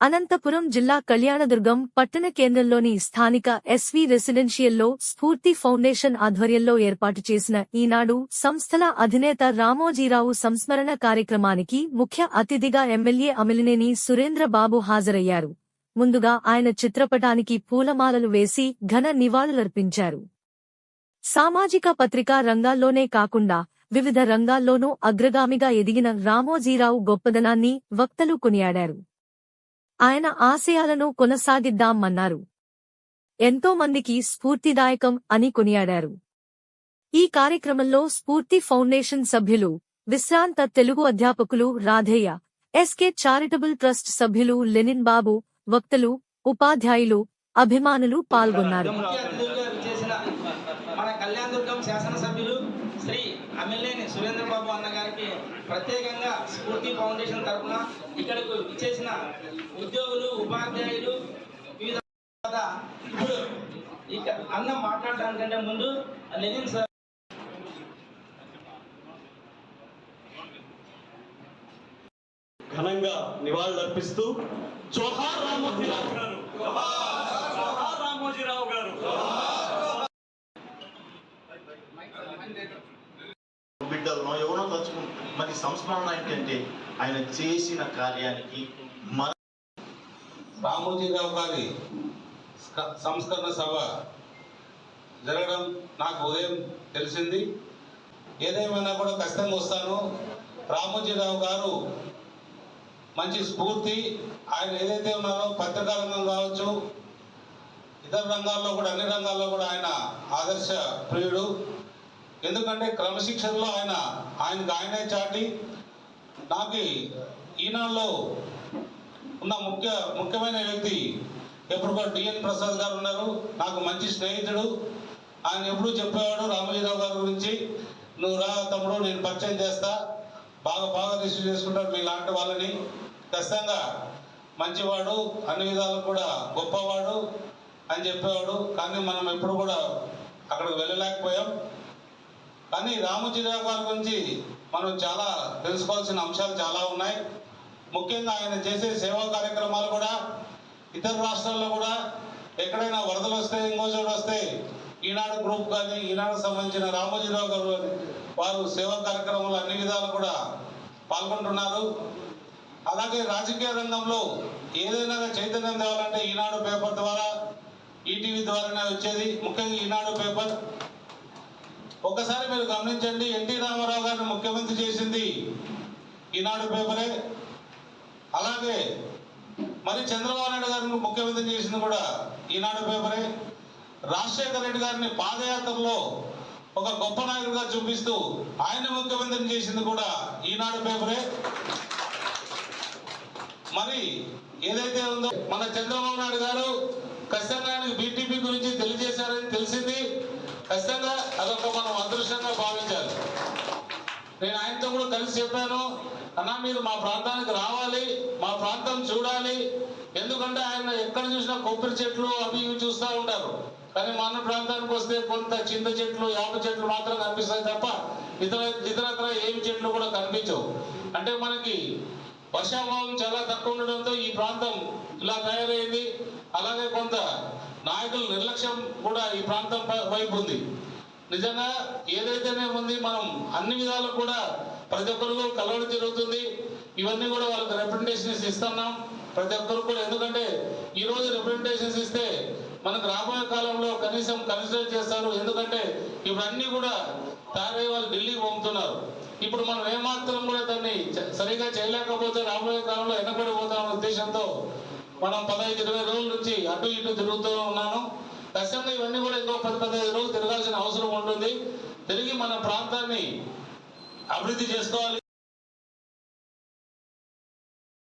అనంతపురం జిల్లా కళ్యాణదుర్గం పట్టణ కేంద్రంలోని స్థానిక ఎస్వి రెసిడెన్షియల్లో స్ఫూర్తి ఫౌండేషన్ ఆధ్వర్యంలో ఏర్పాటు చేసిన ఈనాడు సంస్థల అధినేత రామోజీరావు సంస్మరణ కార్యక్రమానికి ముఖ్య అతిథిగా ఎమ్మెల్యే అమిలినేని సురేంద్రబాబు హాజరయ్యారు. ముందుగా ఆయన చిత్రపటానికి పూలమాలలు వేసి ఘన నివాళులర్పించారు. సామాజిక పత్రికా రంగాల్లోనే కాకుండా వివిధ రంగాల్లోనూ అగ్రగామిగా ఎదిగిన రామోజీరావు గొప్పదనాన్ని వక్తలు కొనియాడారు. ఆయన ఆశయాలను కొనసాగిద్దామన్నారు. ఎంతో మందికి స్ఫూర్తిదాయకం అని కొనియాడారు. ఈ కార్యక్రమంలో స్ఫూర్తి ఫౌండేషన్ సభ్యులు, విశ్రాంత తెలుగు అధ్యాపకులు రాధయ్య, ఎస్కే చారిటబుల్ ట్రస్ట్ సభ్యులు లెనిన్ బాబు, వక్తలు, ఉపాధ్యాయులు, అభిమానులు పాల్గొన్నారు. మన కళ్యాణదుర్గం శాసనసభ్యులు శ్రీ అమిలినేని సురేంద్రబాబు అన్న గారికి ప్రత్యేకంగా స్ఫూర్తి ఫౌండేషన్ తరఫున ఇక్కడకు ఇచ్చేసిన ఉద్యోగులు, ఉపాధ్యాయులు, వివిధ ఇప్పుడు ఇక అన్న మాట్లాడడానికంటే ముందు లెనిన్ సార్ ఘనంగా నివాళులర్పిస్తూ జోహార్ రామోజీరావు గారు, జోహార్ రామోజీరావు గారు. బిడ్డలను ఎవరో తలుచుకుంటారు. మరి సంస్మరణ ఏంటంటే ఆయన చేసిన కార్యానికి మన రామోజీరావు గారి సంస్కరణ సభ జరగడం నాకు ఉదయం తెలిసింది. ఏదేమైనా కూడా ఖచ్చితంగా వస్తాను. రామోజీరావు గారు మంచి స్ఫూర్తి. ఆయన ఏదైతే ఉన్నారో పత్రికా రంగం కావచ్చు, ఇతర రంగాల్లో కూడా, అన్ని రంగాల్లో కూడా ఆయన ఆదర్శ ప్రియుడు. ఎందుకంటే క్రమశిక్షణలో ఆయనకు ఆయనే చాటి. నాకు ఈనాడులో ఉన్న ముఖ్యమైన వ్యక్తి ఎప్పుడు కూడా డిఎన్ ప్రసాద్ గారు ఉన్నారు. నాకు మంచి స్నేహితుడు. ఆయన ఎప్పుడూ చెప్పేవాడు రామోజీరావు గారి గురించి, నువ్వు రా తమ్ముడు, నేను పరిచయం చేస్తా, బాగా రిసీవ్ చేసుకుంటాడు మీ లాంటి వాళ్ళని. ఖచ్చితంగా మంచివాడు, అన్ని విధాలు కూడా గొప్పవాడు అని చెప్పేవాడు. కానీ మనం ఎప్పుడు కూడా అక్కడికి వెళ్ళలేకపోయాం. కానీ రామోజీరావు గారి గురించి మనం చాలా తెలుసుకోవాల్సిన అంశాలు చాలా ఉన్నాయి. ముఖ్యంగా ఆయన చేసే సేవా కార్యక్రమాలు కూడా ఇతర రాష్ట్రాల్లో కూడా ఎక్కడైనా వరదలు వస్తే, ఇంకో చోటు వస్తే ఈనాడు గ్రూప్ కానీ, ఈనాడుకు సంబంధించిన రామోజీరావు గారు వారు సేవా కార్యక్రమాలు అన్ని విధాలు కూడా పాల్గొంటున్నారు. అలాగే రాజకీయ రంగంలో ఏదైనా చైతన్యం తేవాలంటే ఈనాడు పేపర్ ద్వారా, ఈటీవీ ద్వారానే వచ్చేది. ముఖ్యంగా ఈనాడు పేపర్ ఒకసారి మీరు గమనించండి, ఎన్టీ రామారావు గారిని ముఖ్యమంత్రి చేసింది ఈనాడు పేపరే. అలాగే మరి చంద్రబాబు నాయుడు గారిని ముఖ్యమంత్రి చేసింది కూడా ఈనాడు పేపరే. రాజశేఖర రెడ్డి గారిని పాదయాత్రలో ఒక గొప్ప నాయకుడిగా చూపిస్తూ ఆయన ముఖ్యమంత్రిని చేసింది కూడా ఈనాడు పేపరే. మరి ఏదైతే ఉందో మన చంద్రబాబు నాయుడు గారు ఖచ్చితంగా ఆయనకు బీటీపీ గురించి తెలియజేశారని తెలిసింది. ఖచ్చితంగా అదొక మనం అదృష్టంగా భావించాలి. నేను ఆయనతో కూడా కలిసి చెప్పాను, అన్నా మీరు మా ప్రాంతానికి రావాలి, మా ప్రాంతం చూడాలి. ఎందుకంటే ఆయన ఎక్కడ చూసినా కొబ్బరి చెట్లు అవి ఇవి చూస్తూ ఉంటారు. కానీ మన ప్రాంతానికి వస్తే కొంత చింత చెట్లు, యాప చెట్లు మాత్రం కనిపిస్తాయి తప్ప ఇతరత్ర ఏమి చెట్లు కూడా కనిపించవు. అంటే మనకి వర్షాభావం చాలా తక్కువ ఉండడంతో ఈ ప్రాంతం ఇలా తయారైంది. అలాగే కొంత నాయకుల నిర్లక్ష్యం కూడా ఈ ప్రాంతం వైపు ఉంది. నిజంగా ఏదైతేనే ఉంది, మనం అన్ని విధాలు కూడా ప్రతి ఒక్కరు కలవడం జరుగుతుంది. ఇవన్నీ కూడా వాళ్ళకి రిప్రజెంటేషన్స్ ఇస్తున్నాం ప్రతి ఒక్కరు కూడా. ఎందుకంటే ఈరోజు రిప్రజెంటేషన్స్ ఇస్తే మనకు రాబోయే కాలంలో కనీసం కన్సిడర్ చేస్తారు. ఎందుకంటే ఇప్పుడు అన్నీ కూడా తయారయ్యే వాళ్ళు ఢిల్లీకి పంపుతున్నారు. ఇప్పుడు మనం ఏమాత్రం కూడా దాన్ని సరిగా చేయలేకపోతే రాబోయే కాలంలో వెనకబడిపోతామనే ఉద్దేశంతో మనం 15-20 రోజుల నుంచి అటు ఇటు తిరుగుతూ ఉన్నాను. ఖచ్చితంగా ఇవన్నీ కూడా ఇంకో 10-15 రోజులు తిరగాల్సిన అవసరం ఉంటుంది. తిరిగి మన ప్రాంతాన్ని అభివృద్ధి చేసుకోవాలి.